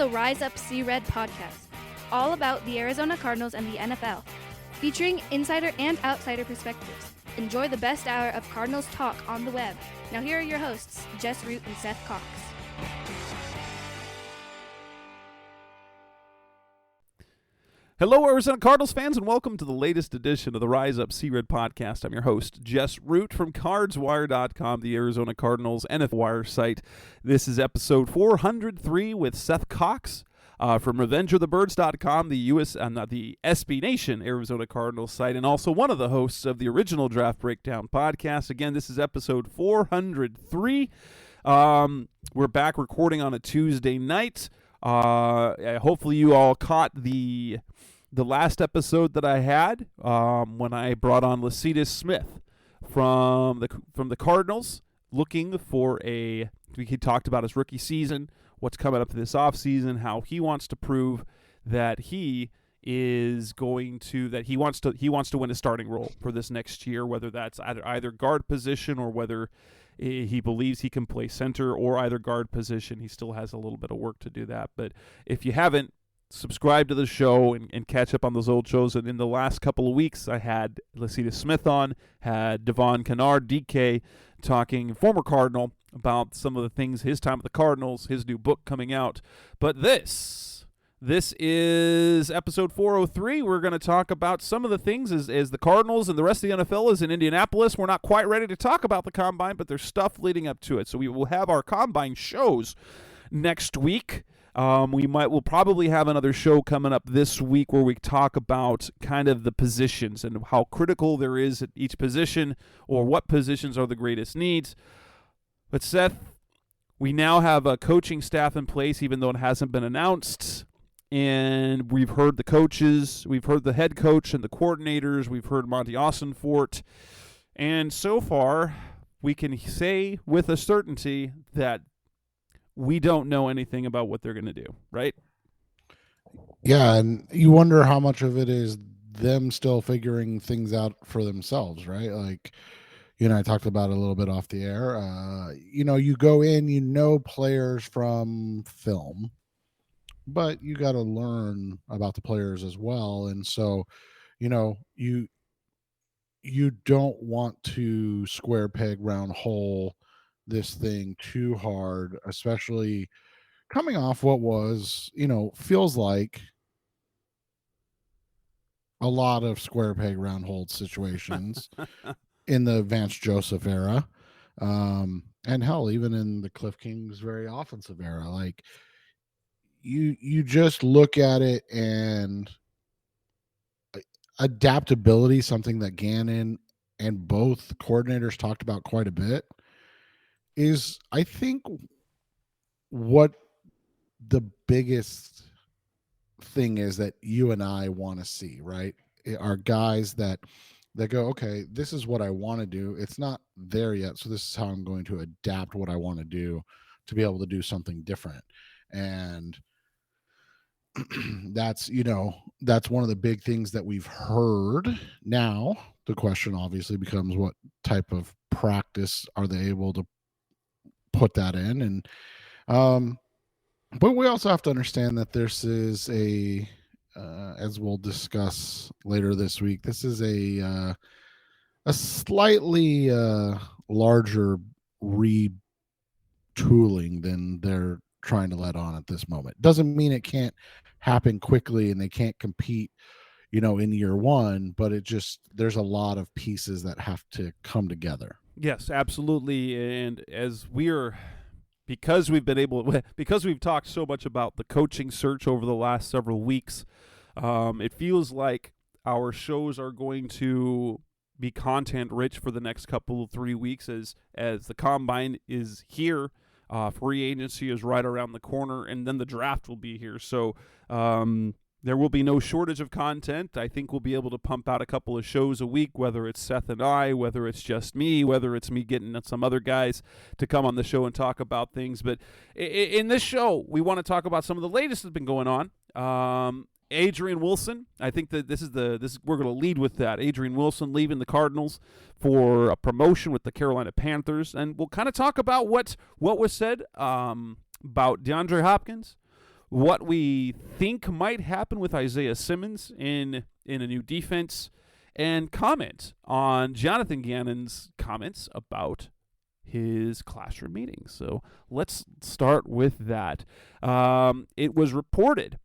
the Rise Up See Red podcast, all about the Arizona Cardinals and the NFL, featuring insider and outsider perspectives. Enjoy the best hour of Cardinals talk on the web. Now here are your hosts, Jess Root and Seth Cox. Hello, Arizona Cardinals fans, and welcome to the latest edition of the Rise Up See Red podcast. I'm your host, Jess Root from CardsWire.com, the Arizona Cardinals NFL Wire site. This is episode 403 with Seth Cox from RevengeOfTheBirds.com, the SB Nation Arizona Cardinals site, and also one of the hosts of the original Draft Breakdown podcast. Again, this is episode 403. We're back recording on a Tuesday night. Hopefully you all caught the last episode that I had when I brought on Isaiah Smith from the Cardinals, looking for he talked about his rookie season, what's coming up this offseason, how he wants to prove that he wants to win a starting role for this next year, whether that's either guard position or whether he believes he can play center or either guard position. He still has a little bit of work to do that. But if you haven't, subscribe to the show and catch up on those old shows. And in the last couple of weeks, I had Isaiah Smith on, had Devon Kennard, DK, talking, former Cardinal, about some of the things, his time at the Cardinals, his new book coming out. But this is episode 403. We're going to talk about some of the things as the Cardinals and the rest of the NFL is in Indianapolis. We're not quite ready to talk about the Combine, but there's stuff leading up to it. So we will have our Combine shows next week. We'll probably have another show coming up this week where we talk about kind of the positions and how critical there is at each position, or what positions are the greatest needs. But Seth, we now have a coaching staff in place, even though it hasn't been announced. And we've heard the coaches, we've heard the head coach and the coordinators, we've heard Monty Austinfort. And so far, we can say with a certainty that we don't know anything about what they're going to do, right? Yeah, and you wonder how much of it is them still figuring things out for themselves, right? Like, I talked about it a little bit off the air. You go in, players from film, but you got to learn about the players as well. And so, you don't want to square peg round hole this thing too hard, especially coming off what was, feels like a lot of square peg round hole situations in the Vance Joseph era. And hell, even in the Cliff Kingsbury offensive era, like you just look at it, and adaptability, something that Gannon and both coordinators talked about quite a bit, is, I think, what the biggest thing is that you and I want to see, right? Are guys that go, okay, this is what I want to do. It's not there yet, so this is how I'm going to adapt what I want to do to be able to do something different. And that's one of the big things that we've heard. Now, the question obviously becomes, what type of practice are they able to put that in? And but we also have to understand that this is as we'll discuss later this week, this is a slightly larger retooling than they're trying to let on at this moment. Doesn't mean it can't happen quickly and they can't compete in year one, but there's a lot of pieces that have to come together. Yes, absolutely. And because we've talked so much about the coaching search over the last several weeks, it feels like our shows are going to be content rich for the next 3 weeks as the Combine is here. Free agency is right around the corner, and then the draft will be here. So there will be no shortage of content. I think we'll be able to pump out a couple of shows a week, whether it's Seth and I, whether it's just me, whether it's me getting some other guys to come on the show and talk about things. But in this show, we want to talk about some of the latest that's been going on. Adrian Wilson, I think that we're going to lead with that. Adrian Wilson leaving the Cardinals for a promotion with the Carolina Panthers, and we'll kind of talk about what was said about DeAndre Hopkins, what we think might happen with Isaiah Simmons in a new defense, and comment on Jonathan Gannon's comments about his classroom meetings. So let's start with that. It was reported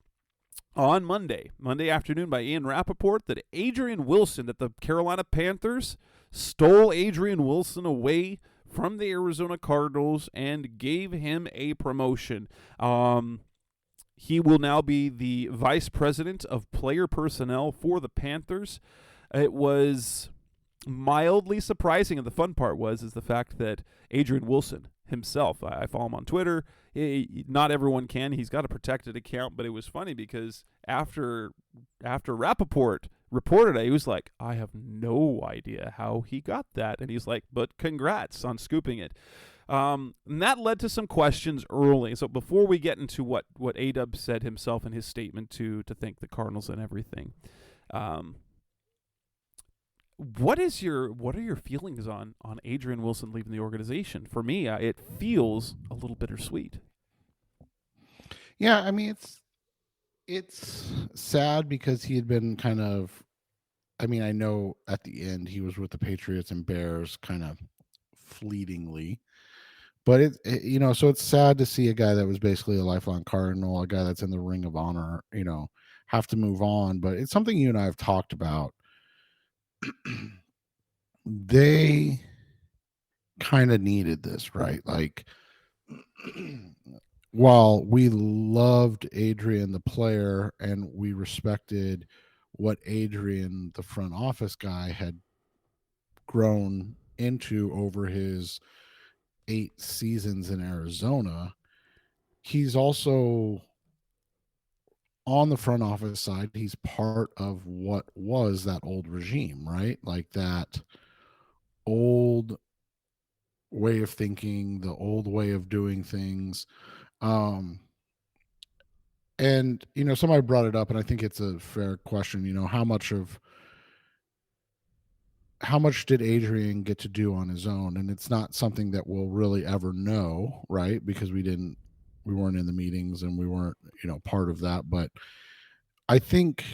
on Monday afternoon by Ian Rappaport that Adrian Wilson, that the Carolina Panthers stole Adrian Wilson away from the Arizona Cardinals and gave him a promotion. He will now be the vice president of player personnel for the Panthers. It was mildly surprising, and the fun part is the fact that Adrian Wilson himself, I follow him on Twitter. Not everyone can. He's got a protected account, but it was funny because after Rappaport reported it, he was like, I have no idea how he got that. And he's like, but congrats on scooping it. And that led to some questions early. So before we get into what A-Dub said himself in his statement to thank the Cardinals and everything, what are your feelings on Adrian Wilson leaving the organization? For me, it feels a little bittersweet. Yeah, I mean it's sad because he had been kind of, I mean, I know at the end he was with the Patriots and Bears kind of fleetingly, but so it's sad to see a guy that was basically a lifelong Cardinal, a guy that's in the Ring of Honor, have to move on. But it's something you and I have talked about. They kind of needed this, right? Like, while we loved Adrian the player and we respected what Adrian the front office guy had grown into over his 8 seasons in Arizona, he's also on the front office side. He's part of what was that old regime, right? Like that old way of thinking, the old way of doing things. And somebody brought it up, and I think it's a fair question. How much did Adrian get to do on his own? And it's not something that we'll really ever know, right? Because we weren't in the meetings and we weren't, part of that. But I think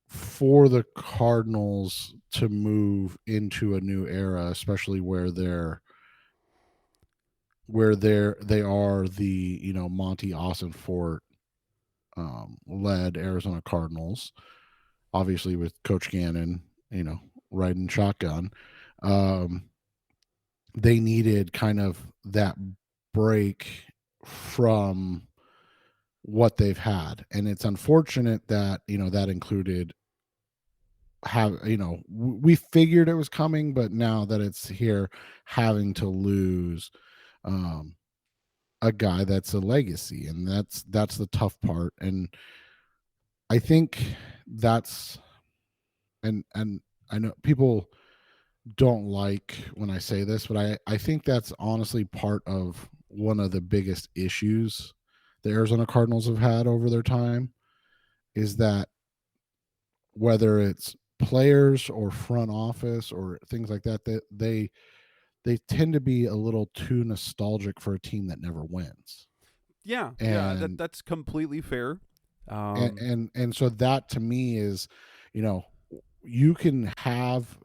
for the Cardinals to move into a new era, especially where they are the Monty Ossenfort led Arizona Cardinals, obviously with Coach Gannon, riding shotgun. They needed kind of that break from what they've had, and it's unfortunate that that included we figured it was coming, but now that it's here, having to lose a guy that's a legacy, and that's the tough part. And I think that's and I know people don't like when I say this, but I think that's honestly part of one of the biggest issues the Arizona Cardinals have had over their time, is that whether it's players or front office or things like that, that they tend to be a little too nostalgic for a team that never wins. Yeah, that's completely fair. And so that to me is, you can have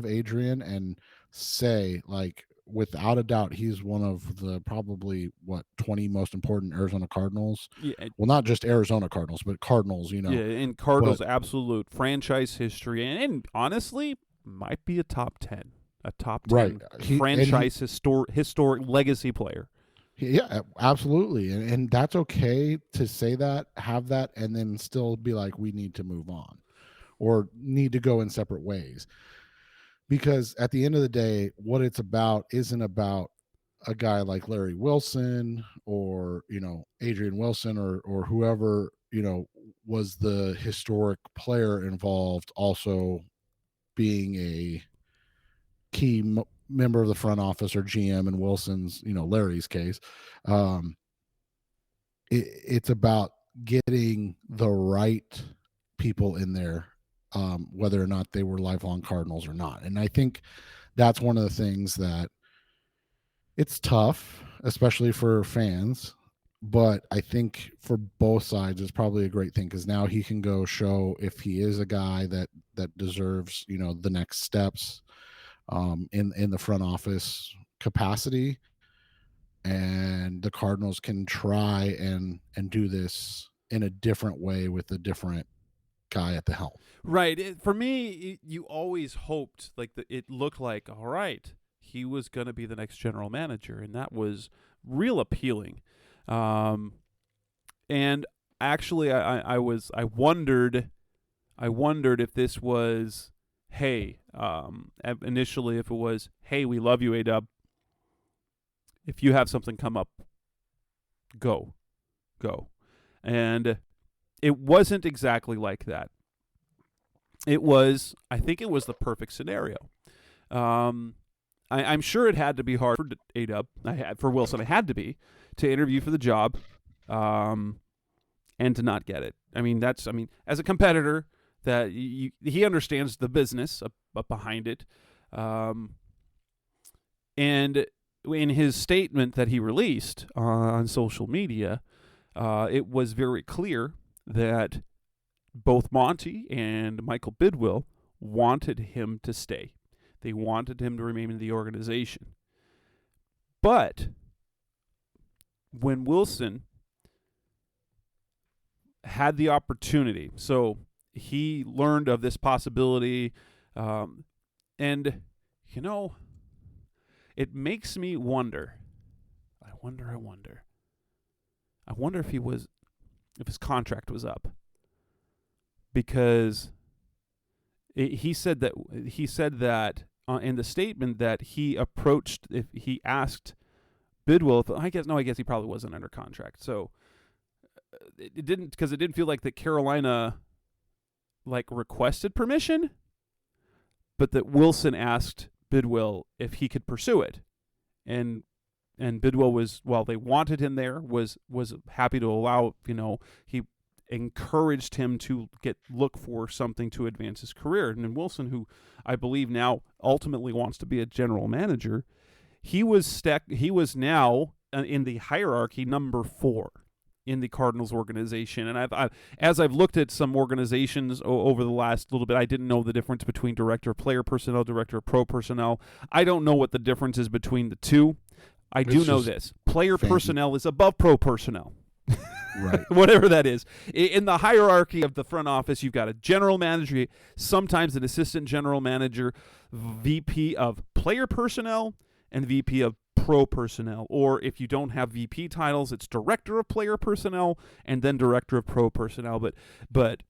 Adrian and say, like, without a doubt, he's one of the probably 20 most important Arizona Cardinals. Yeah, well, not just Arizona Cardinals, but Cardinals. Yeah, in Cardinals absolute franchise history, and honestly, might be a top 10 right. franchise historic legacy player. Yeah, absolutely, and that's okay to say that, have that, and then still be like, we need to move on, or need to go in separate ways. Because at the end of the day, what it's about isn't about a guy like Larry Wilson or, Adrian Wilson or whoever, was the historic player involved, also being a key member of the front office or GM in Wilson's, Larry's case. It's about getting the right people in there, whether or not they were lifelong Cardinals or not. And I think that's one of the things that it's tough, especially for fans, But I think for both sides, it's probably a great thing because now he can go show if he is a guy that deserves, the next steps in the front office capacity, and the Cardinals can try and do this in a different way with a different guy at the helm. Right. For me, you always hoped it looked like, all right, he was going to be the next general manager, and that was real appealing. And actually, I wondered if this was, hey, initially if it was, hey, we love you, A-Dub. If you have something come up, go. And it wasn't exactly like that. I think it was the perfect scenario. I'm sure it had to be hard for A-Dub, for Wilson, it had to be, to interview for the job, and to not get it. As a competitor, that he understands the business behind it. And in his statement that he released on social media, it was very clear that both Monty and Michael Bidwill wanted him to stay. They wanted him to remain in the organization. But when Wilson had the opportunity, so he learned of this possibility, and, it makes me wonder. I wonder if his contract was up. Because he said that in the statement that he asked Bidwill. I guess he probably wasn't under contract. So it didn't feel like that Carolina requested permission, but that Wilson asked Bidwill if he could pursue it, and Bidwill was, while they wanted him there, was happy to allow. He encouraged him to look for something to advance his career. And then Wilson, who I believe now ultimately wants to be a general manager, he was now in the hierarchy number 4 in the Cardinals organization. And as I've looked at some organizations over the last little bit, I didn't know the difference between director of player personnel, director of pro personnel. I don't know what the difference is between the two. I do know this: player personnel is above pro personnel. Right. Whatever that is. In the hierarchy of the front office, you've got a general manager, sometimes an assistant general manager, VP of player personnel, and VP of pro personnel. Or if you don't have VP titles, it's director of player personnel and then director of pro personnel. But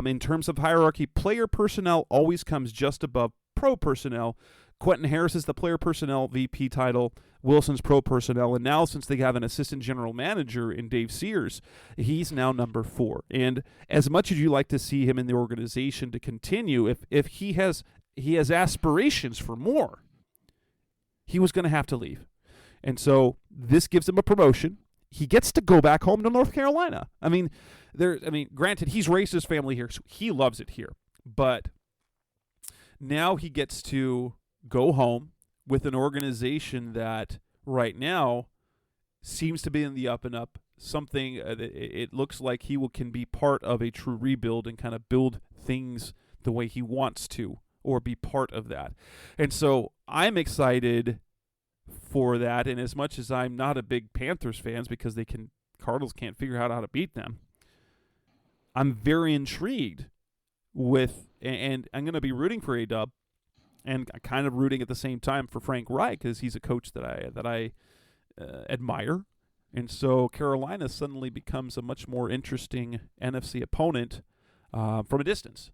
in terms of hierarchy, player personnel always comes just above pro personnel. Quentin Harris is the player personnel VP title, Wilson's pro personnel, and now since they have an assistant general manager in Dave Sears, he's now number 4. And as much as you like to see him in the organization to continue, if he has aspirations for more, he was going to have to leave. And so this gives him a promotion. He gets to go back home to North Carolina. Granted, he's raised his family here, so he loves it here. But now he gets to go home with an organization that right now seems to be in the up and up. Something it looks like can be part of a true rebuild and kind of build things the way he wants to, or be part of that. And so I'm excited for that. And as much as I'm not a big Panthers fan because Cardinals can't figure out how to beat them, I'm very intrigued with, and I'm going to be rooting for A-Dub, and kind of rooting at the same time for Frank Reich, because he's a coach that I admire. And so Carolina suddenly becomes a much more interesting NFC opponent from a distance.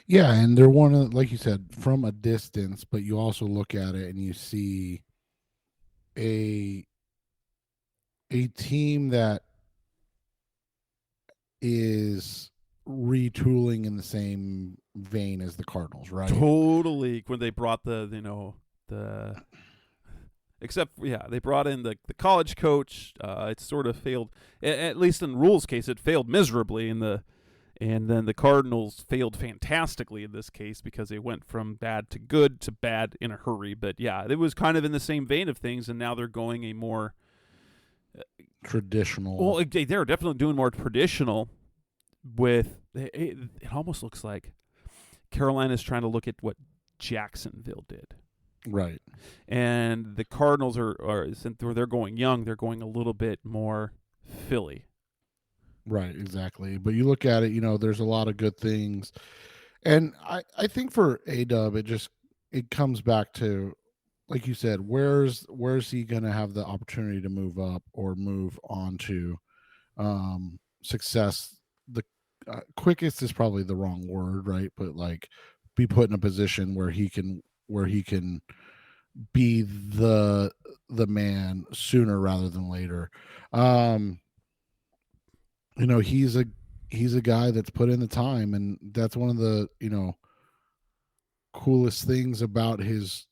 Yeah, and they're one of, like you said, from a distance, but you also look at it and you see a team that is retooling in the same vein as the Cardinals, right? Totally. When they brought they brought in the college coach. It sort of failed, at least in Rule's case, it failed miserably in the And then the Cardinals failed fantastically in this case because they went from bad to good to bad in a hurry. But yeah, it was kind of in the same vein of things, and now they're going a more traditional. Well, they're definitely doing more traditional. It almost looks like Carolina's trying to look at what Jacksonville did. Right. And the Cardinals since they're going young, they're going a little bit more Philly. Right, exactly. But you look at it, there's a lot of good things. And I think for A-Dub, it comes back to, like you said, where's he going to have the opportunity to move up or move on to success? The quickest is probably the wrong word, right? But like be put in a position where he can be the man sooner rather than later. He's a guy that's put in the time, and that's one of the coolest things about his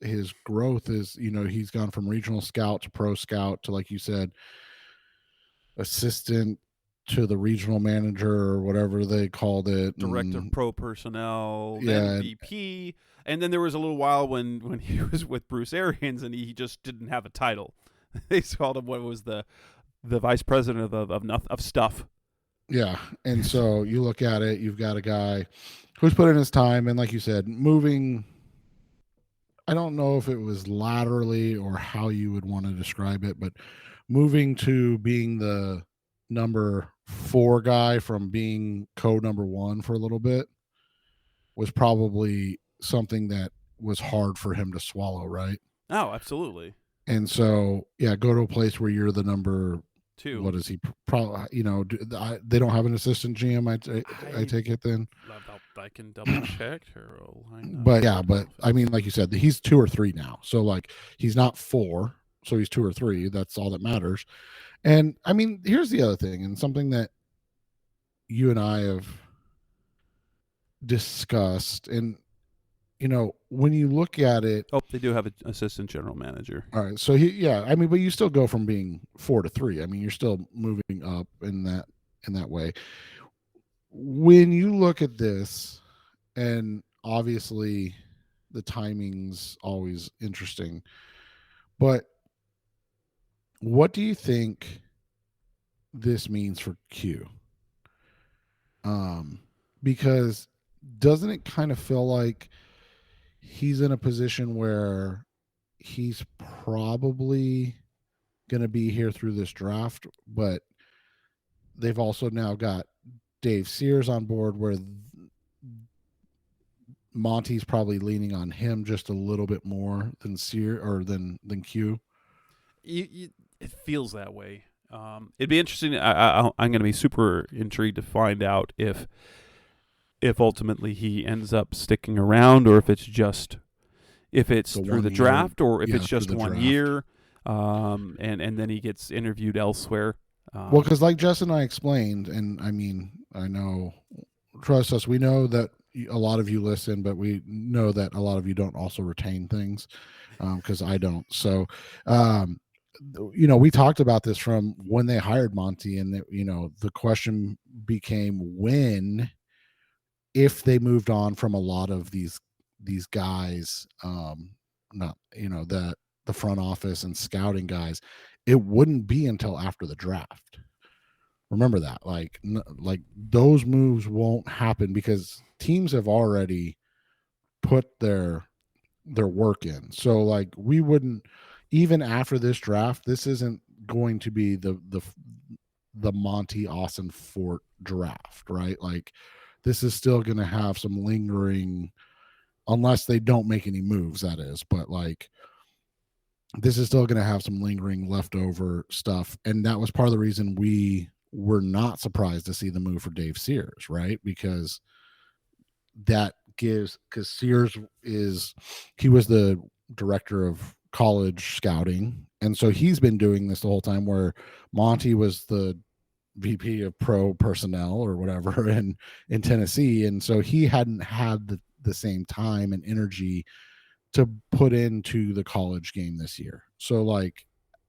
growth is he's gone from regional scout to pro scout to, like you said, assistant to the regional manager or whatever they called it, director of pro personnel, yeah, MVP. And then there was a little while when he was with Bruce Arians and he just didn't have a title. They called him what was the vice president of stuff. Yeah, and so you look at it, you've got a guy who's put in his time, and like you said, moving, I don't know if it was laterally or how you would want to describe it, but moving to being the number 4 guy from being number 1 for a little bit was probably something that was hard for him to swallow, right? Oh, absolutely. And so, yeah, go to a place where you're the number 2. What is he? Probably, they don't have an assistant GM. I take it then. I can double check. But I mean, like you said, he's 2 or 3 now. So like, he's not 4. So he's 2 or 3. That's all that matters. And I mean, here's the other thing, and something that you and I have discussed, and when you look at it, they do have an assistant general manager. All right, so but you still go from being 4 to 3. I mean, you're still moving up in that way. When you look at this, and obviously the timing's always interesting, but what do you think this means for Q? Because doesn't it kind of feel like he's in a position where he's probably going to be here through this draft, but they've also now got Dave Sears on board, where Monty's probably leaning on him just a little bit more than Sears or than Q. It feels that way. It'd be interesting. I'm going to be super intrigued to find out if ultimately he ends up sticking around, or if it's through the draft, or if it's just 1 year, and then he gets interviewed elsewhere. Well, because like Jess and I explained, and I mean, I know, trust us, we know that a lot of you listen, but we know that a lot of you don't also retain things, because I don't. So, we talked about this from when they hired Monty, and the question became if they moved on from a lot of these guys, not the front office and scouting guys, it wouldn't be until after the draft. Remember that, like those moves won't happen because teams have already put their work in. So like, we wouldn't, even after this draft, this isn't going to be the Monty Austin Fort draft, right? Like, this is still going to have some lingering, unless they don't make any moves, that is. But like, this is still going to have some lingering leftover stuff. And that was part of the reason we were not surprised to see the move for Dave Sears, right? Because Sears he was the director of college scouting. And so he's been doing this the whole time, where Monty was the VP of pro personnel or whatever in Tennessee. And so he hadn't had the same time and energy to put into the college game this year. So like,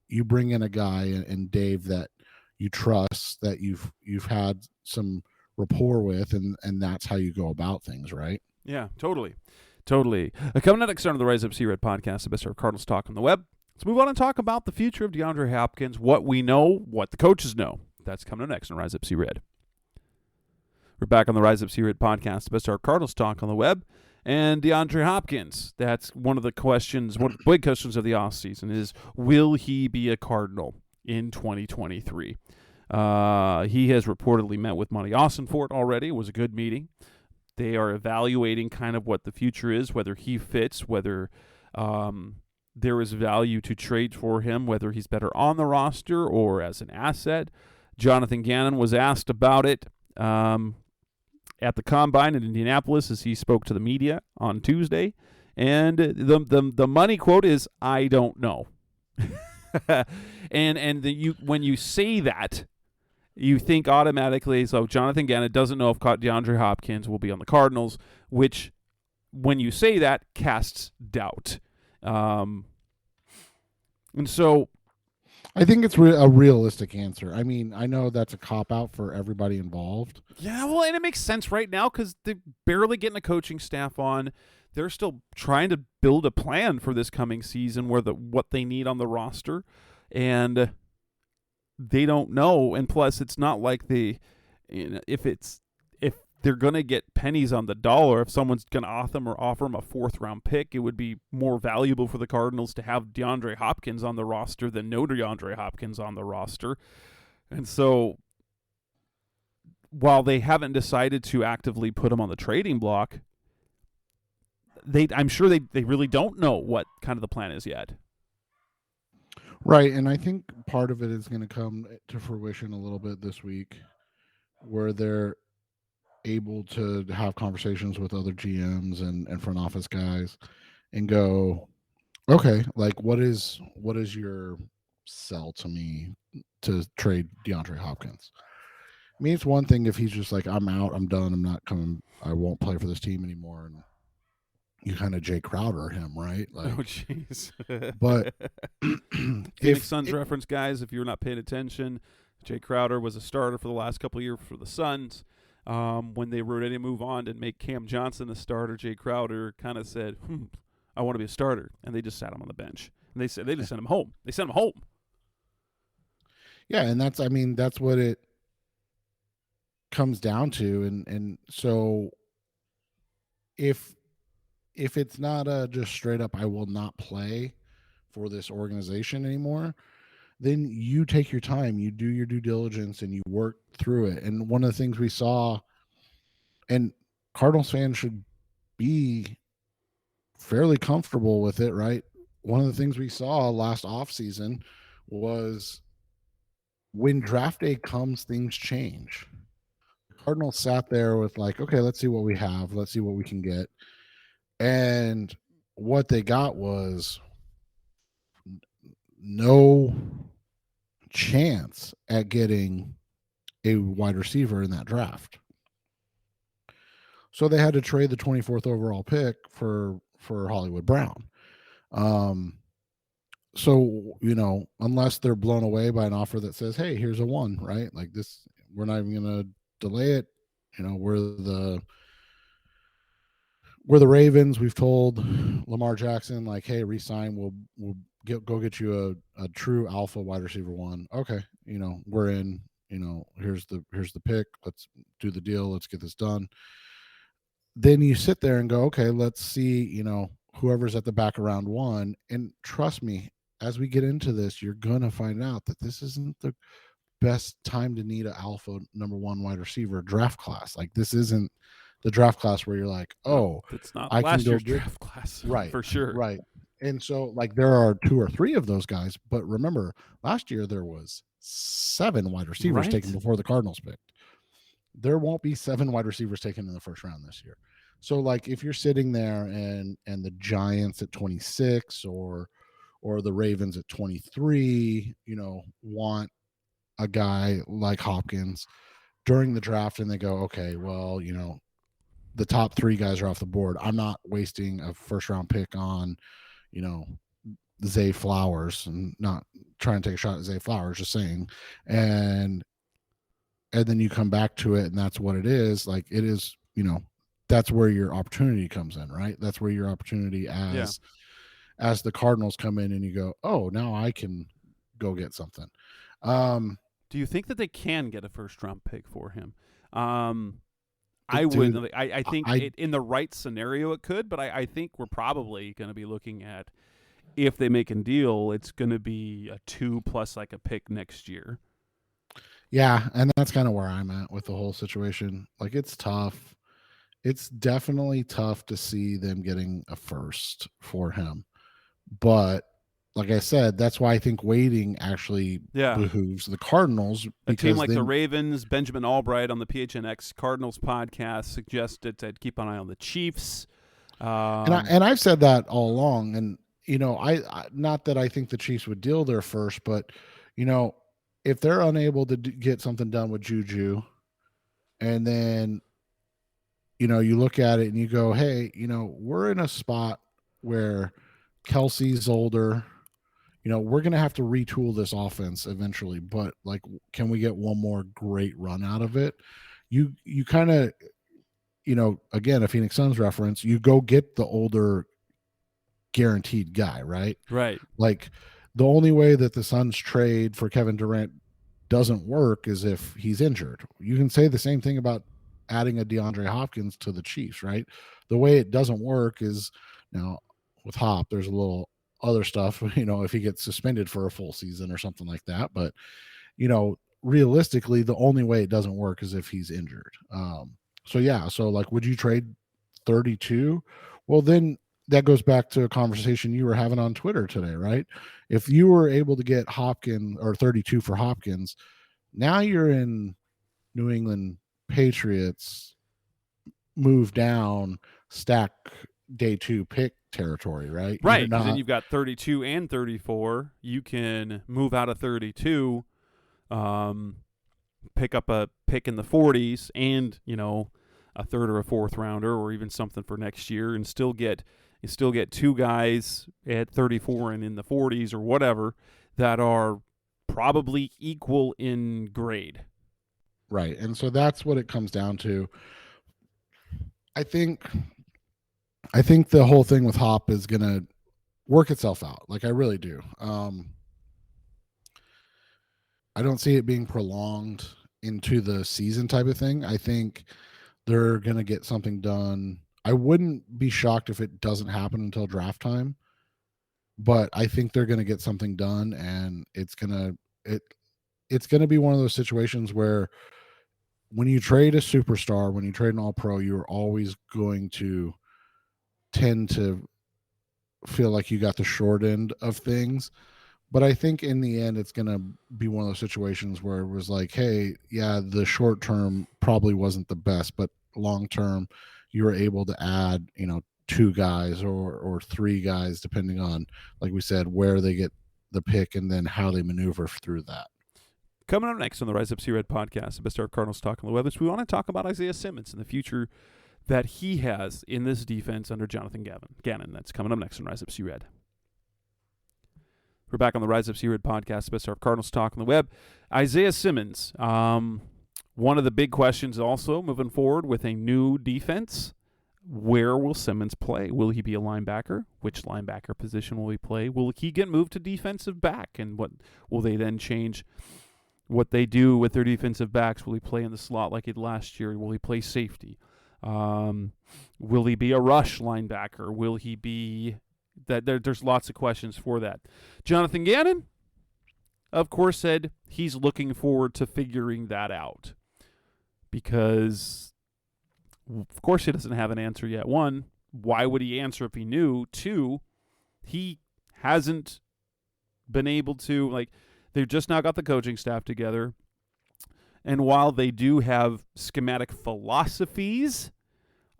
you bring in a guy and Dave that you trust, that you've had some rapport with, and that's how you go about things, right? Yeah, totally. Coming up next on the Rise Up See Red podcast, the best of Cardinals talk on the web. Let's move on and talk about the future of DeAndre Hopkins, what we know, what the coaches know. That's coming up next on Rise Up See Red. We're back on the Rise Up See Red podcast, the best of Cardinals talk on the web. And DeAndre Hopkins, that's one of the questions, one of the big questions of the offseason is, will he be a Cardinal in 2023? He has reportedly met with Monty Austinfort already. It was a good meeting. They are evaluating kind of what the future is, whether he fits, whether there is value to trade for him, whether he's better on the roster or as an asset. Jonathan Gannon was asked about it at the Combine in Indianapolis as he spoke to the media on Tuesday. And the money quote is, "I don't know." When you say that, you think automatically, so Jonathan Gannon doesn't know if DeAndre Hopkins will be on the Cardinals, which, when you say that, casts doubt. And so I think it's a realistic answer. I mean, I know that's a cop-out for everybody involved. Yeah, well, and it makes sense right now because they're barely getting a coaching staff on. They're still trying to build a plan for this coming season what they need on the roster. And they don't know, and plus it's not like if they're going to get pennies on the dollar, if someone's going to offer them a fourth-round pick, it would be more valuable for the Cardinals to have DeAndre Hopkins on the roster than no DeAndre Hopkins on the roster. And so while they haven't decided to actively put him on the trading block, I'm sure they really don't know what kind of the plan is yet. Right, and I think part of it is going to come to fruition a little bit this week, where they're able to have conversations with other GMs and front office guys and go, okay, like what is your sell to me to trade DeAndre Hopkins? I mean, it's one thing if he's just like, I'm out, I'm done, I'm not coming, I won't play for this team anymore, and you kind of Jay Crowder him, right? Like, oh, jeez. But Phoenix Suns reference, guys, if you're not paying attention, Jay Crowder was a starter for the last couple of years for the Suns. When they were ready to move on and make Cam Johnson a starter, Jay Crowder kind of said, I want to be a starter. And they just sat him on the bench. And they said they just sent him home. They sent him home. Yeah, and that's what it comes down to. And so if it's not just straight up, I will not play for this organization anymore, then you take your time, you do your due diligence, and you work through it. And one of the things we saw, and Cardinals fans should be fairly comfortable with it, right? One of the things we saw last offseason was when draft day comes, things change. The Cardinals sat there with like, okay, let's see what we have. Let's see what we can get. And what they got was no chance at getting a wide receiver in that draft. So they had to trade the 24th overall pick for Hollywood Brown. So, unless they're blown away by an offer that says, hey, here's a one, right? Like this, we're not even going to delay it. We're the Ravens. We've told Lamar Jackson, like, hey, resign. We'll go get you a true alpha wide receiver one. Okay. We're in, here's the pick. Let's do the deal. Let's get this done. Then you sit there and go, okay, let's see, whoever's at the back of round one. And trust me, as we get into this, you're going to find out that this isn't the best time to need an alpha number one wide receiver draft class. Like this isn't the draft class where you're like, oh, it's not I last can year's go draft class, right, for sure. Right. And so like there are 2 or 3 of those guys, but remember last year there was 7 wide receivers taken before the Cardinals picked. There won't be 7 wide receivers taken in the first round this year. So like if you're sitting there and the Giants at 26 or the Ravens at 23, want a guy like Hopkins during the draft and they go, okay, well, the top 3 guys are off the board. I'm not wasting a first round pick on, Zay Flowers, and not trying to take a shot at Zay Flowers, just saying. And and then you come back to it and that's what it is, like it is, that's where your opportunity comes in, right? That's where your opportunity as the Cardinals come in and you go, oh, now I can go get something. Do you think that they can get a first-round pick for him? I would. I think in the right scenario it could, but I think we're probably going to be looking at, if they make a deal, it's going to be a 2 plus like a pick next year. Yeah, and that's kind of where I'm at with the whole situation. Like, it's tough. It's definitely tough to see them getting a first for him. But like I said, that's why I think waiting actually behooves the Cardinals. A team like the Ravens, Benjamin Albright on the PHNX Cardinals podcast suggested to keep an eye on the Chiefs. And I've said that all along. And, I not that I think the Chiefs would deal their first, but, if they're unable to get something done with Juju, and then, you look at it and you go, hey, we're in a spot where Kelsey's older. We're going to have to retool this offense eventually, but like, can we get one more great run out of it? You kind of, again, a Phoenix Suns reference, you go get the older guaranteed guy, right? Right. Like, the only way that the Suns trade for Kevin Durant doesn't work is if he's injured. You can say the same thing about adding a DeAndre Hopkins to the Chiefs, right? The way it doesn't work is, now with Hop, there's a little other stuff, if he gets suspended for a full season or something like that. But, realistically, the only way it doesn't work is if he's injured. So like, would you trade 32? Well, then that goes back to a conversation you were having on Twitter today, right? If you were able to get Hopkins or 32 for Hopkins, now you're in New England Patriots move down, stack day 2 pick territory, right? Right. Because then you've got 32 and 34. You can move out of 32, pick up a pick in the 40s and, a third or a fourth rounder or even something for next year, and still get 2 guys at 34 and in the 40s or whatever that are probably equal in grade. Right. And so that's what it comes down to. I think the whole thing with Hop is going to work itself out. Like, I really do. I don't see it being prolonged into the season type of thing. I think they're going to get something done. I wouldn't be shocked if it doesn't happen until draft time, but I think they're going to get something done, and it's going to be one of those situations where when you trade a superstar, when you trade an all-pro, you're always going to tend to feel like you got the short end of things. But I think in the end, it's going to be one of those situations where it was like, hey, yeah, the short term probably wasn't the best, but long term, you were able to add, 2 guys or 3 guys, depending on, like we said, where they get the pick and then how they maneuver through that. Coming up next on the Rise Up See Red podcast, the best of our Cardinals talk on the web, is we want to talk about Isaiah Simmons and the future that he has in this defense under Jonathan Gannon. That's coming up next on Rise Up See Red. We're back on the Rise Up See Red podcast, the best of our Cardinals talk on the web. Isaiah Simmons, one of the big questions also moving forward with a new defense. Where will Simmons play? Will he be a linebacker? Which linebacker position will he play? Will he get moved to defensive back? And what will they then change what they do with their defensive backs? Will he play in the slot like he did last year? Will he play safety? Will he be a rush linebacker? Will he be that? There's lots of questions for that. Jonathan Gannon, of course, said he's looking forward to figuring that out because, of course, he doesn't have an answer yet. 1, why would he answer if he knew? 2, he hasn't been able to, like, they've just now got the coaching staff together. And while they do have schematic philosophies,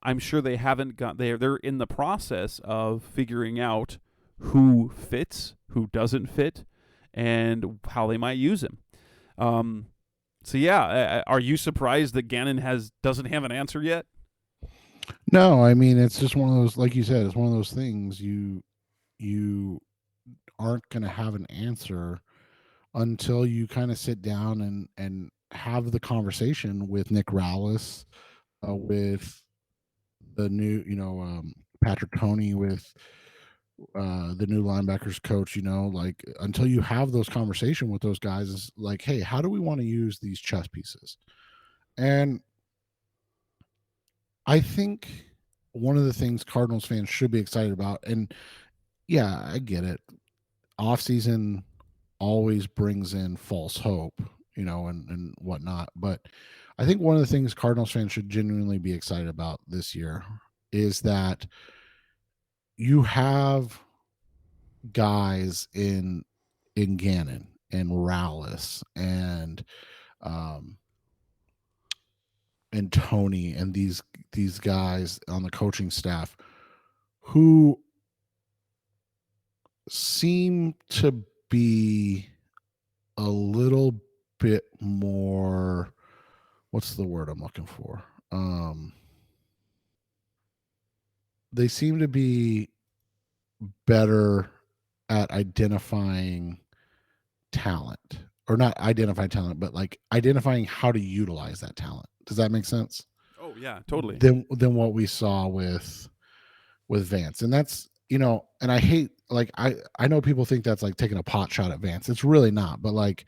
I'm sure they haven't got, they're in the process of figuring out who fits, who doesn't fit, and how they might use him. So yeah, are you surprised that Gannon doesn't have an answer yet? No, I mean, it's just one of those, like you said, it's one of those things you aren't going to have an answer until you kind of sit down and have the conversation with Nick Rallis, with the new, Patrick Toney, with the new linebackers coach, like until you have those conversation with those guys, is like, hey, how do we want to use these chess pieces? And I think one of the things Cardinals fans should be excited about, and yeah, I get it. Offseason always brings in false hope, and whatnot. But I think one of the things Cardinals fans should genuinely be excited about this year is that you have guys in Gannon and Rallis um and Tony and these guys on the coaching staff who seem to be a little bit more, what's the word I'm looking for? They seem to be better at identifying talent, or not identify talent, but like identifying how to utilize that talent. Does that make sense? Oh yeah, totally. Than what we saw with Vance. And that's, and I hate, like, I know people think that's like taking a pot shot at Vance. It's really not. But like,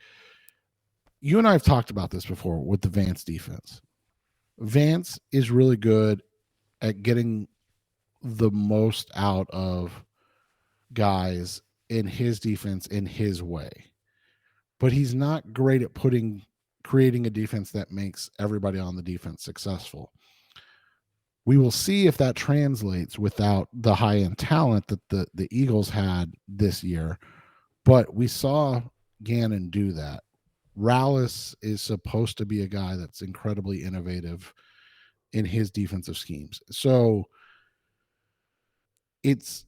you and I have talked about this before with the Vance defense. Vance is really good at getting the most out of guys in his defense in his way. But he's not great at creating a defense that makes everybody on the defense successful. We will see if that translates without the high-end talent that the Eagles had this year. But we saw Gannon do that. Rallis is supposed to be a guy that's incredibly innovative in his defensive schemes. So it's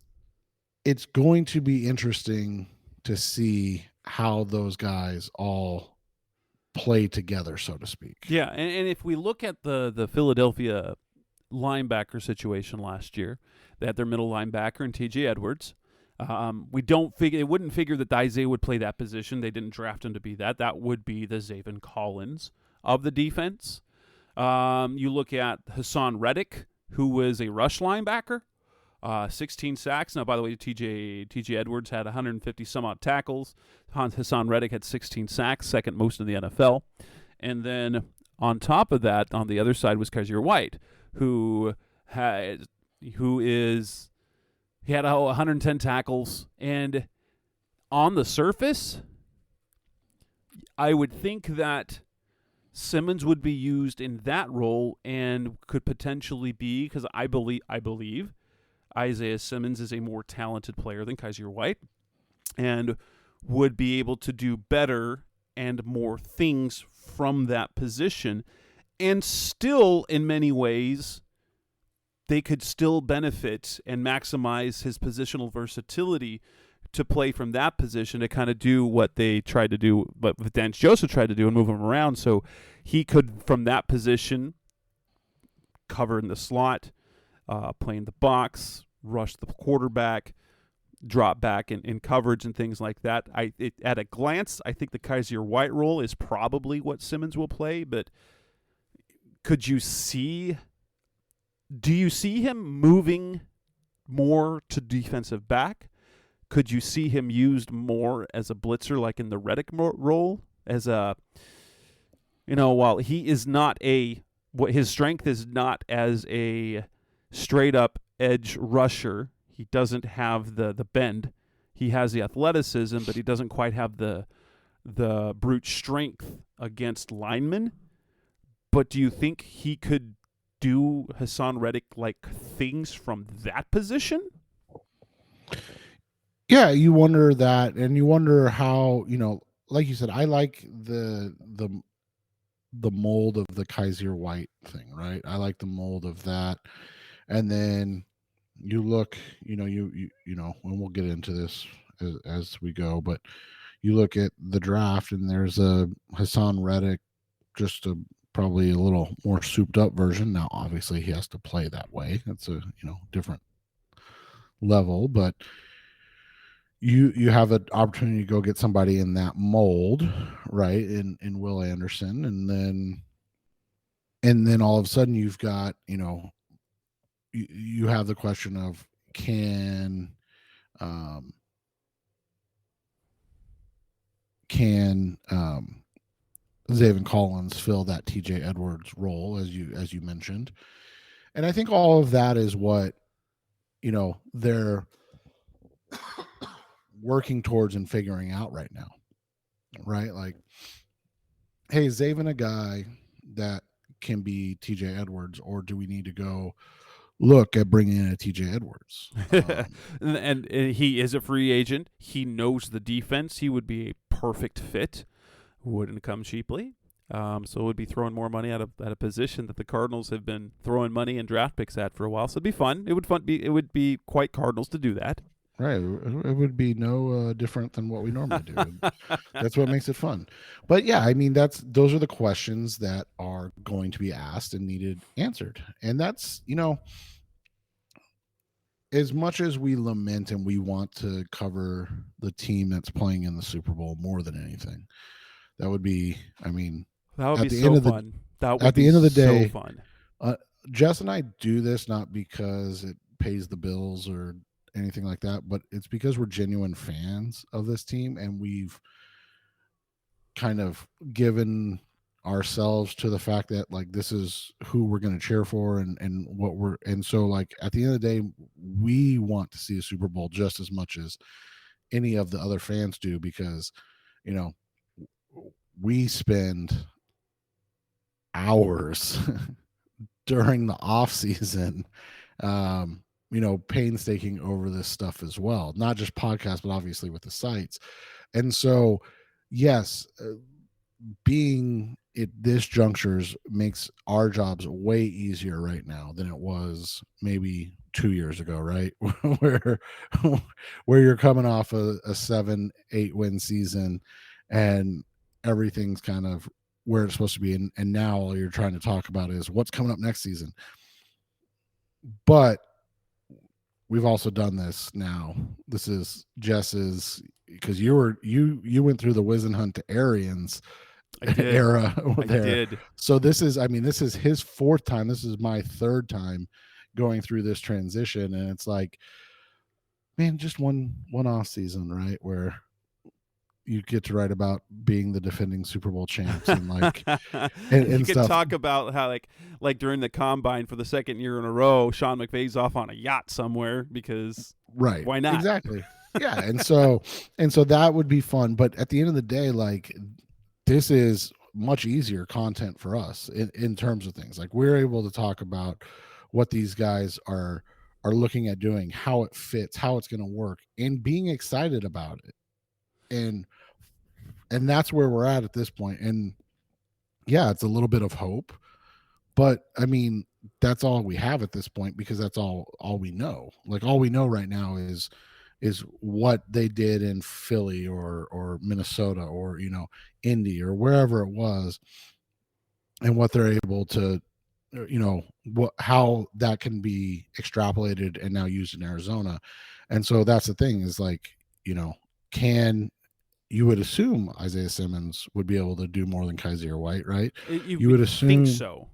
going to be interesting to see how those guys all play together, so to speak. Yeah, and if we look at the Philadelphia linebacker situation last year, they had their middle linebacker in T.J. Edwards. We wouldn't figure that Isaiah would play that position. They didn't draft him to be that. That would be the Zaven Collins of the defense. You look at Hassan Reddick, who was a rush linebacker, 16 sacks. Now, by the way, T.J. Edwards had 150 some odd tackles. Hassan Reddick had 16 sacks, second most in the NFL. And then on top of that, on the other side was Kyzir White, who had 110 tackles, and on the surface, I would think that Simmons would be used in that role and could potentially be, because I believe Isaiah Simmons is a more talented player than Kyzir White and would be able to do better and more things from that position. And still, in many ways, they could still benefit and maximize his positional versatility to play from that position to kind of do what they tried to do, but Vance Joseph tried to do, and move him around. So he could, from that position, cover in the slot, play in the box, rush the quarterback, drop back in coverage and things like that. At a glance, I think the Kyzir White role is probably what Simmons will play, but do you see him moving more to defensive back? Could you see him used more as a blitzer, like in the Reddick role? While he is not his strength is not as a straight up edge rusher. He doesn't have the bend. He has the athleticism, but he doesn't quite have the brute strength against linemen. But do you think he could do Hassan Reddick like things from that position? Yeah, you wonder that, and you wonder how, like you said, I like the mold of the Kyzir White thing, right? I like the mold of that. And then you look, and we'll get into this as we go, but you look at the draft and there's a Hassan Reddick, just probably a little more souped up version. Now, obviously he has to play that way. That's a, different level, but you have an opportunity to go get somebody in that mold, right? In Will Anderson, and then all of a sudden you've got, you have the question of um, can Zaven Collins fill that TJ Edwards role as you mentioned. And I think all of that is what, they're working towards and figuring out right now, right? Like, hey, is Zaven a guy that can be TJ Edwards, or do we need to go look at bringing in a TJ Edwards? And he is a free agent. He knows the defense. He would be a perfect fit. Wouldn't come cheaply. So it would be throwing more money at a position that the Cardinals have been throwing money and draft picks at for a while. So it'd be fun. It would be quite Cardinals to do that. Right. It would be no different than what we normally do. That's what makes it fun. But yeah, I mean, those are the questions that are going to be asked and needed answered. And that's, as much as we lament and we want to cover the team that's playing in the Super Bowl more than anything, that would be, I mean, that would be so fun. At the end of the day, so fun. Jess and I do this not because it pays the bills or anything like that, but it's because we're genuine fans of this team, and we've kind of given ourselves to the fact that, like, this is who we're going to cheer for and so, like, at the end of the day, we want to see a Super Bowl just as much as any of the other fans do, because we spend hours during the off season painstaking over this stuff as well, not just podcasts, but obviously with the sites. And so, yes, being at this junctures makes our jobs way easier right now than it was maybe 2 years ago, right? where you're coming off a 7-8 win season and everything's kind of where it's supposed to be, and now all you're trying to talk about is what's coming up next season. But we've also done this now. This is Jess's, because you went through the Wisenhunt to Arians era there. I did. So this is his fourth time. This is my third time going through this transition, and it's like, man, just one off season, right, where you get to write about being the defending Super Bowl champs and like and you stuff. Could talk about how like during the combine for the second year in a row, Sean McVay's off on a yacht somewhere because why not? Exactly. Yeah. And so that would be fun. But at the end of the day, like, this is much easier content for us in terms of things. Like, we're able to talk about what these guys are looking at doing, how it fits, how it's going to work, and being excited about it. And that's where we're at this point. And yeah, it's a little bit of hope, but I mean, that's all we have at this point, because that's all we know. Like, all we know right now is what they did in Philly or Minnesota or, Indy or wherever it was, and what they're able to, how that can be extrapolated and now used in Arizona. And so that's the thing, is like, you would assume Isaiah Simmons would be able to do more than Kaiser White, right? You would assume, think so.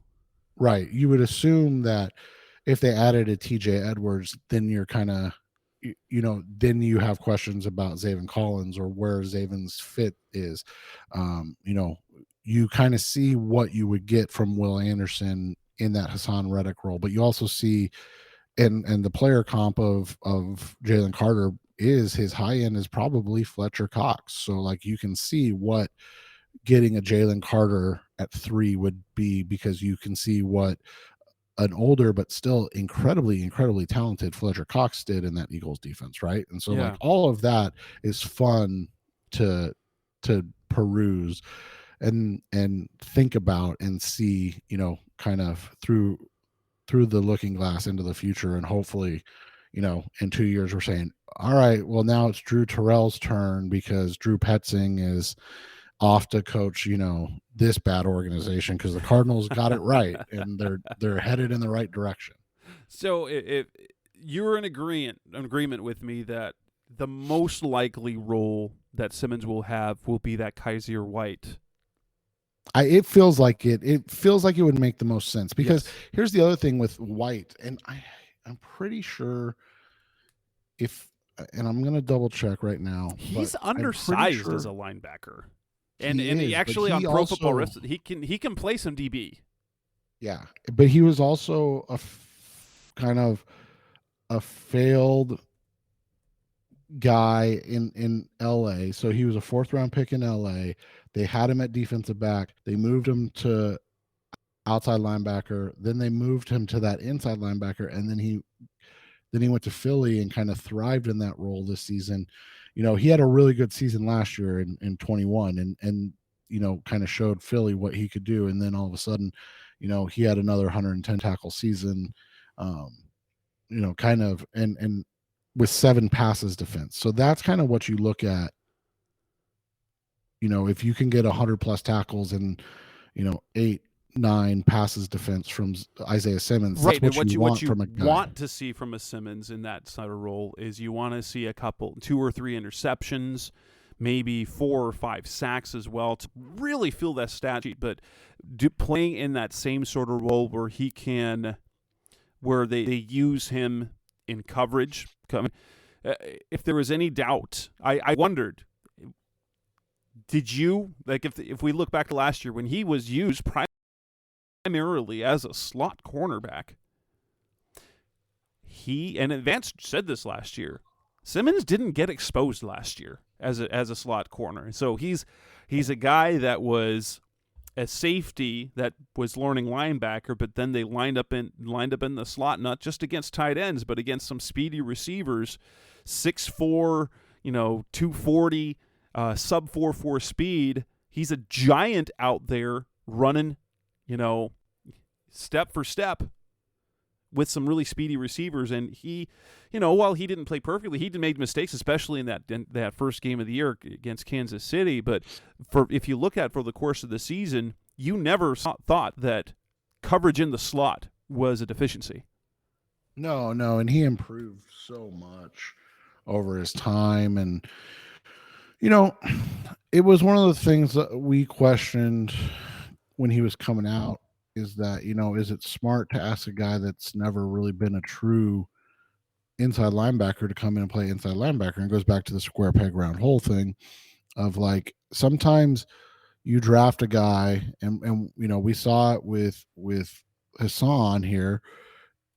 Right. You would assume that if they added a TJ Edwards, then you're kind of, then you have questions about Zaven Collins or where Zaven's fit is. You kind of see what you would get from Will Anderson in that Hassan Reddick role, but you also see, and the player comp of Jalen Carter is, his high end is probably Fletcher Cox. So like, you can see what getting a Jalen Carter at 3 would be, because you can see what an older but still incredibly talented Fletcher Cox did in that Eagles defense, right? And so like, all of that is fun to peruse and think about and see, kind of through the looking glass into the future. And hopefully, in 2 years we're saying, all right, well, now it's Drew Terrell's turn because Drew Petzing is off to coach, this bad organization, because the Cardinals got it right and they're headed in the right direction. So if you're in agreement with me that the most likely role that Simmons will have will be that Kaiser White. It feels like it feels like it would make the most sense, because Yes. here's the other thing with White, and I'm pretty sure and I'm going to double check right now. He's but undersized sure as a linebacker. And he he is, actually but on he Pro Football also- Reference, he can play some DB. Yeah, but he was also kind of a failed guy in LA. So he was a 4th round pick in LA. They had him at defensive back. They moved him to outside linebacker. Then they moved him to that inside linebacker, and then he went to Philly and kind of thrived in that role this season. You know, he had a really good season last year in 21, and you know, kind of showed Philly what he could do. And then all of a sudden, you know, he had another 110 tackle season, you know, kind of, and with 7 passes defense. So that's kind of what you look at. You know, if you can get 100 plus tackles and, you know, 8-9 passes defense from Isaiah Simmons, Right, that's and what you want from a guy. want to see from a Simmons in that sort of role is you want to see 2 or 3 interceptions, maybe 4 or 5 sacks as well, to really fill that stat sheet. But playing in that same sort of role where he can, where they use him in coverage. If there was any doubt, I wondered, did you, like, if we look back to last year when he was used primarily as a slot cornerback, and Vance said this last year, Simmons didn't get exposed last year as a slot corner. So he's a guy that was a safety that was learning linebacker, but then they lined up in the slot, not just against tight ends, but against some speedy receivers, 6'4", 240, sub 4.4 speed. He's a giant out there running, step for step with some really speedy receivers. And he, while he didn't play perfectly, he made mistakes, especially in that first game of the year against Kansas City. But if you look at for the course of the season, you never thought that coverage in the slot was a deficiency. No, and he improved so much over his time. And, it was one of the things that we questioned when he was coming out, is that, is it smart to ask a guy that's never really been a true inside linebacker to come in and play inside linebacker? And it goes back to the square peg round hole thing of, like, sometimes you draft a guy, and we saw it with Hassan here.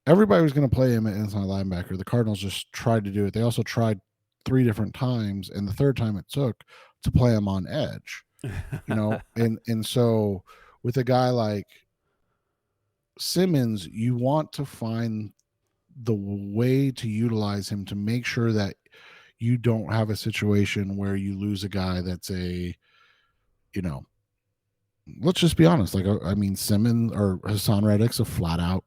Everybody was going to play him at inside linebacker. The Cardinals just tried to do it. They also tried 3 different times, and the third time it took to play him on edge. And so with a guy like Simmons, you want to find the way to utilize him to make sure that you don't have a situation where you lose a guy that's let's just be honest. Like, I mean, Simmons or Hassan Reddick's a flat out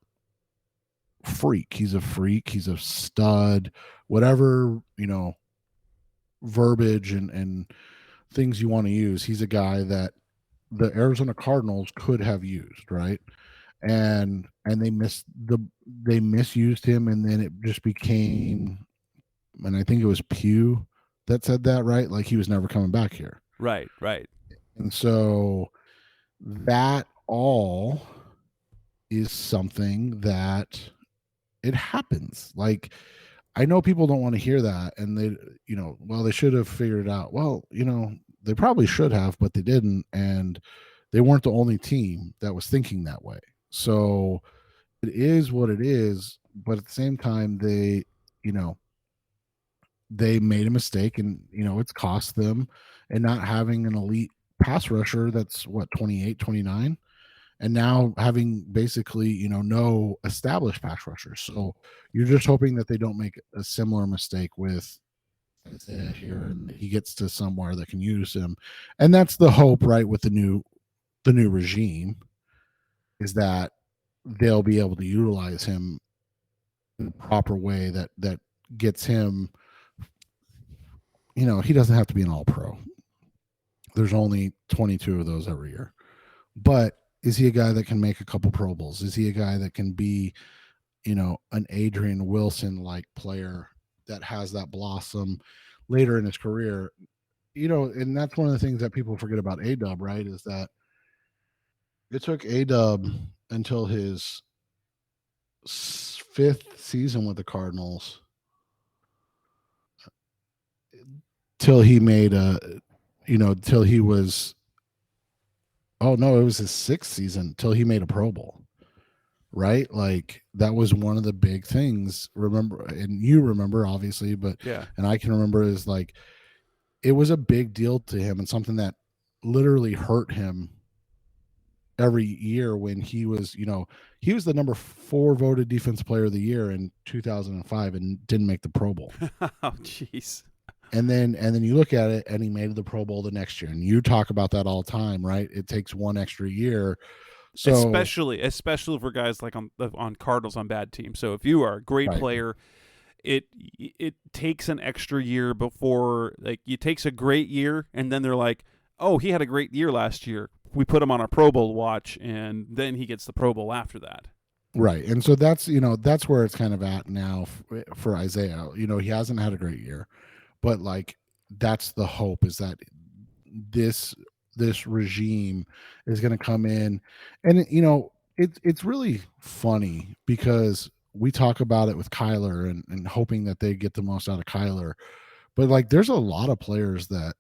freak. He's a freak. He's a stud, whatever, verbiage and things you want to use. He's a guy that the Arizona Cardinals could have used, right? And they misused him, and then it just became, and I think it was Pugh that said that, right? Like, he was never coming back here. Right. And so that all is something that it happens. Like, I know people don't want to hear that, and they, they should have figured it out. Well, they probably should have, but they didn't, and they weren't the only team that was thinking that way. So it is what it is, but at the same time, they made a mistake, and it's cost them. And not having an elite pass rusher that's 28, 29, and now having basically no established pass rushers. So you're just hoping that they don't make a similar mistake with Isaiah here, and he gets to somewhere that can use him. And that's the hope, right, with the new regime, is that they'll be able to utilize him in a proper way that gets him, he doesn't have to be an all-pro. There's only 22 of those every year. But is he a guy that can make a couple Pro Bowls? Is he a guy that can be, an Adrian Wilson like player that has that blossom later in his career. And that's one of the things that people forget about A-Dub, right? Is that it took A-Dub until his fifth season with the Cardinals till he made till he was, oh no, it was his sixth season till he made a Pro Bowl, right? Like that was one of the big things. Remember, and you remember obviously, but Yeah. and I can remember is like it was a big deal to him and something that literally hurt him every year when he was the number 4 voted defensive player of the year in 2005 and didn't make the Pro Bowl. Oh, jeez. And then you look at it and he made the Pro Bowl the next year. And you talk about that all the time, right? It takes one extra year. So especially for guys like on Cardinals on bad teams. So if you are a great player, it takes an extra year before, like, it takes a great year and then they're like, oh, he had a great year last year. We put him on our Pro Bowl watch, and then he gets the Pro Bowl after that. Right. And so that's where it's kind of at now for Isaiah. He hasn't had a great year, but like that's the hope, is that this regime is going to come in. And it's really funny because we talk about it with Kyler and hoping that they get the most out of Kyler, but like there's a lot of players that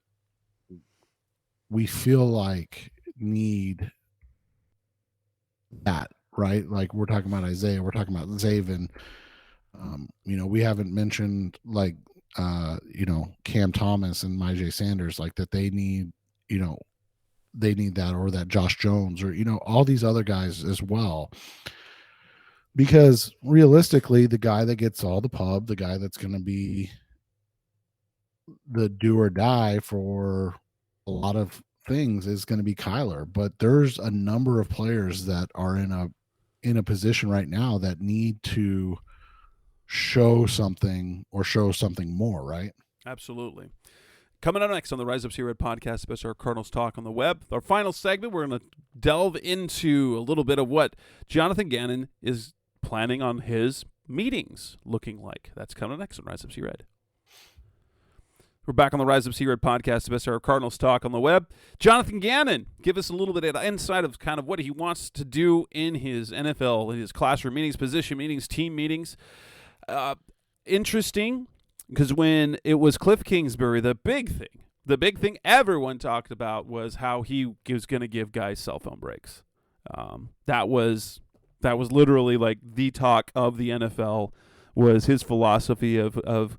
we feel like need that, right? Like we're talking about Isaiah, we're talking about Zaven. We haven't mentioned like Cam Thomas and Myjai Sanders, like that they need that, or that Josh Jones, or all these other guys as well. Because realistically, the guy that gets all the pub, the guy that's going to be the do or die for a lot of things is going to be Kyler. But there's a number of players that are in a position right now that need to show something or show something more, right? Absolutely. Coming up next on the Rise Up Red podcast, especially our Cardinals talk on the web. Our final segment, we're going to delve into a little bit of what Jonathan Gannon is planning on his meetings looking like. That's coming next on Rise Up Red. We're back on the Rise Up Red podcast, especially our Cardinals talk on the web. Jonathan Gannon, give us a little bit of insight of kind of what he wants to do in his NFL, in his classroom meetings, position meetings, team meetings. Interesting, because when it was Cliff Kingsbury, the big thing everyone talked about was how he was going to give guys cell phone breaks. That was literally like the talk of the NFL, was his philosophy of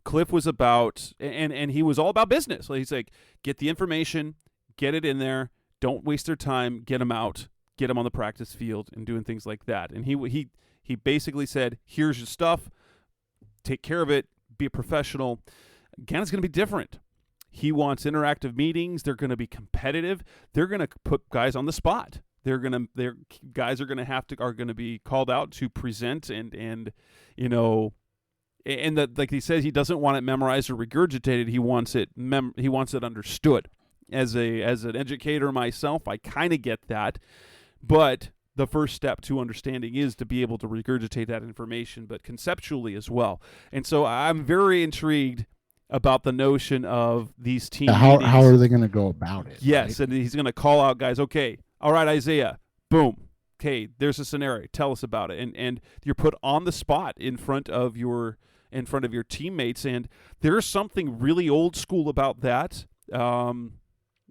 Cliff was about, and he was all about business. Like, he's like, get the information, get it in there, don't waste their time, get them out, get them on the practice field, and doing things like that. And he basically said, here's your stuff, take care of it, be a professional. Gannon's going to be different. He wants interactive meetings. They're going to be competitive. They're going to put guys on the spot. Guys are going to be called out to present and and that, like he says, he doesn't want it memorized or regurgitated. He wants it understood. As an educator myself, I kind of get that, but the first step to understanding is to be able to regurgitate that information, but conceptually as well. And so I'm very intrigued about the notion of these team meetings. How are they going to go about it? Yes, right? And he's going to call out guys. Okay, all right, Isaiah, boom. Okay, there's a scenario. Tell us about it. And you're put on the spot in front of your teammates, and there's something really old school about that.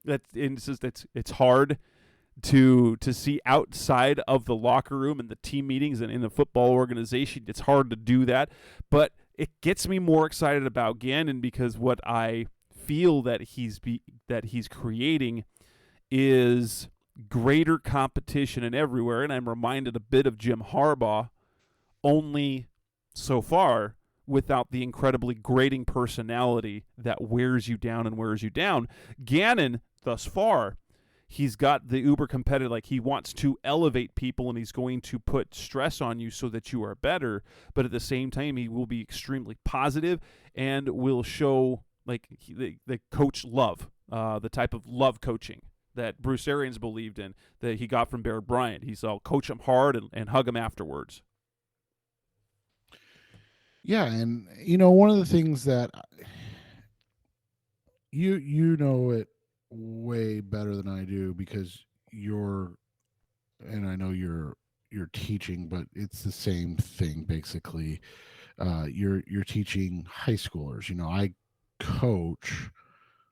It's hard to see outside of the locker room and the team meetings and in the football organization. It's hard to do that, but it gets me more excited about Gannon, because what I feel that he's creating is greater competition in everywhere. And I'm reminded a bit of Jim Harbaugh, only so far without the incredibly grating personality that wears you down and wears you down. Gannon, thus far, he's got the uber competitive, like he wants to elevate people and he's going to put stress on you so that you are better. But at the same time, he will be extremely positive and will show like the coach love, the type of love coaching that Bruce Arians believed in, that he got from Bear Bryant. He's all coach him hard and hug him afterwards. Yeah, and one of the things that you know it way better than I do because and I know you're teaching, but it's the same thing basically. You're teaching high schoolers. I coach,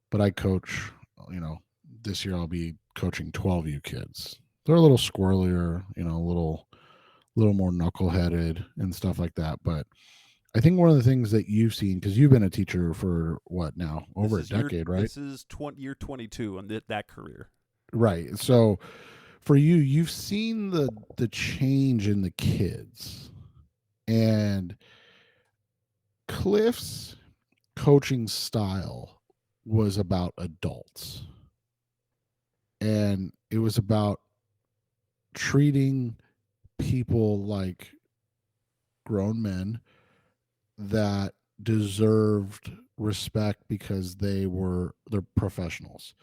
but I coach. You know, this year I'll be coaching 12U kids. They're a little squirrelier, a little more knuckleheaded and stuff like that. But I think one of the things that you've seen, because you've been a teacher for what now, over a decade, right? This is year 22 on that career. Right. So for you, you've seen the change in the kids, and Cliff's coaching style was about adults, and it was about treating people like grown men that deserved respect because they're professionals.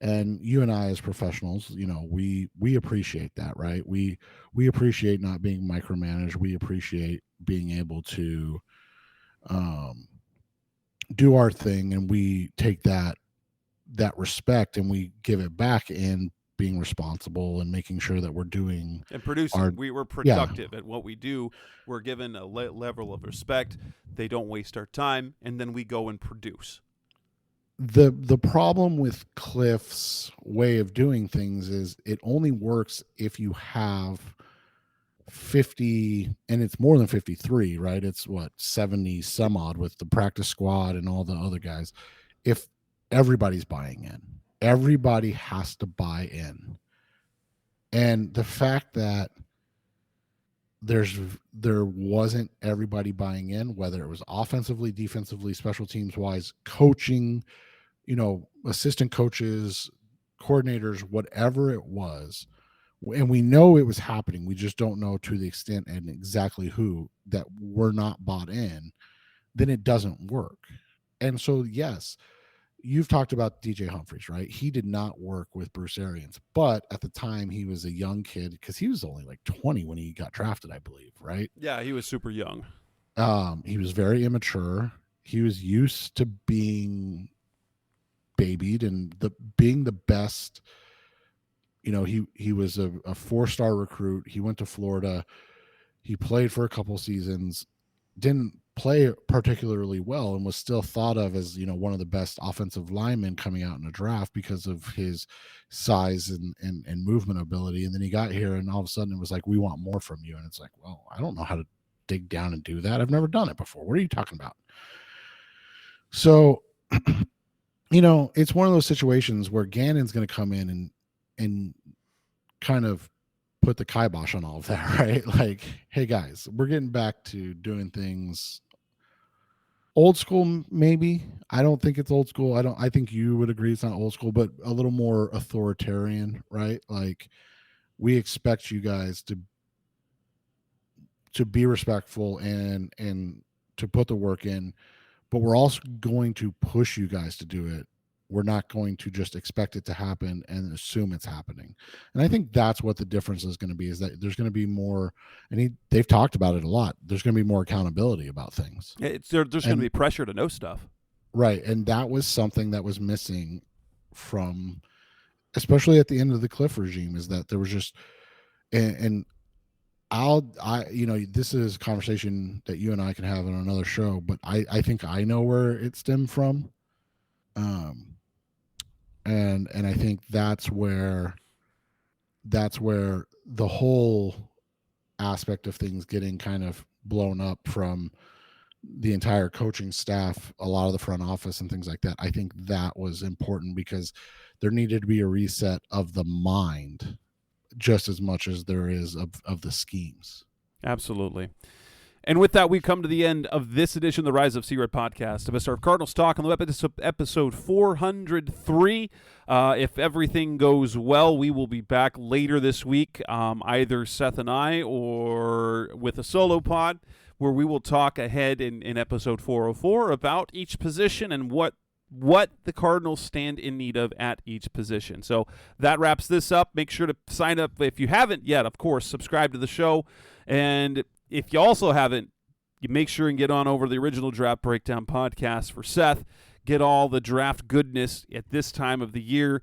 And you and I as professionals, we appreciate that, right? We appreciate not being micromanaged. We appreciate being able to um, do our thing, and we take that respect and we give it back in being responsible and making sure that we're doing And producing. our We're yeah. productive at what we do. We're given a level of respect. They don't waste our time, and then we go and produce. The problem with Cliff's way of doing things is it only works if you have 50, and it's more than 53, right? It's what, 70 some odd with the practice squad and all the other guys. If everybody's buying in, everybody has to buy in. And the fact that there wasn't everybody buying in, whether it was offensively, defensively, special teams wise, coaching, assistant coaches, coordinators, whatever it was. And we know it was happening. We just don't know to the extent and exactly who that were not bought in. Then it doesn't work. And so, yes, you've talked about DJ Humphries, right? He did not work with Bruce Arians, but at the time he was a young kid because he was only like 20 when he got drafted, I believe, right? Yeah, he was super young. He was very immature. He was used to being babied and being the best. He was a 4-star recruit. He went to Florida. He played for a couple seasons, didn't play particularly well, and was still thought of as one of the best offensive linemen coming out in a draft because of his size and movement ability. And then he got here, and all of a sudden it was like, we want more from you. And it's like, well, I don't know how to dig down and do that. I've never done it before. What are you talking about? So it's one of those situations where Gannon's going to come in and kind of put the kibosh on all of that, right? Like, hey guys, we're getting back to doing things old school. Maybe I don't think it's old school. I think you would agree it's not old school, but a little more authoritarian, right? Like, we expect you guys to be respectful and to put the work in, but we're also going to push you guys to do it. We're not going to just expect it to happen and assume it's happening. And I think that's what the difference is going to be, is that there's going to be more, and they've talked about it a lot. There's going to be more accountability about things. There's going to be pressure to know stuff. Right. And that was something that was missing from, especially at the end of the Cliff regime, is that there was just, and this is a conversation that you and I can have on another show, but I think I know where it stemmed from. And I think that's where the whole aspect of things getting kind of blown up from the entire coaching staff, a lot of the front office and things like that. I think that was important because there needed to be a reset of the mind just as much as there is of the schemes. Absolutely. And with that, we come to the end of this edition of the Rise of Sea Red podcast. Of our Cardinals Talk on the web, episode 403. If everything goes well, we will be back later this week, either Seth and I or with a solo pod, where we will talk ahead in episode 404 about each position and what the Cardinals stand in need of at each position. So that wraps this up. Make sure to sign up if you haven't yet. Of course, subscribe to the show. And if you also haven't you make sure and get on over to the Original Draft Breakdown podcast for Seth. Get all the draft goodness at this time of the year.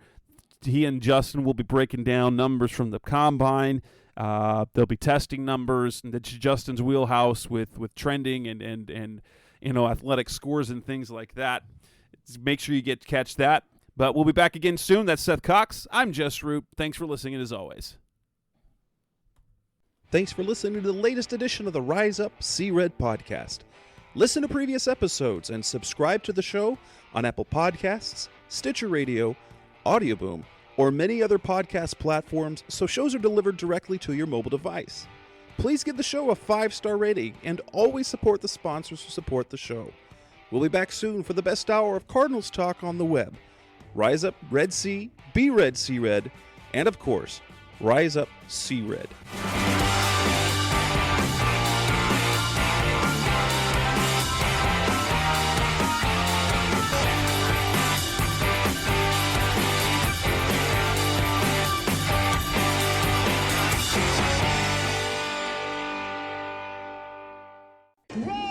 He and Justin will be breaking down numbers from the combine. They'll be testing numbers, and that's Justin's wheelhouse with trending and athletic scores and things like that. Make sure you catch that. But we'll be back again soon. That's Seth Cox. I'm Jess Roop. Thanks for listening, as always. Thanks for listening to the latest edition of the Rise Up, See Red podcast. Listen to previous episodes and subscribe to the show on Apple Podcasts, Stitcher Radio, Audioboom, or many other podcast platforms so shows are delivered directly to your mobile device. Please give the show a 5-star rating and always support the sponsors who support the show. We'll be back soon for the best hour of Cardinals talk on the web. Rise up, Red Sea, be red, see red, and of course, rise up, see red. Roll!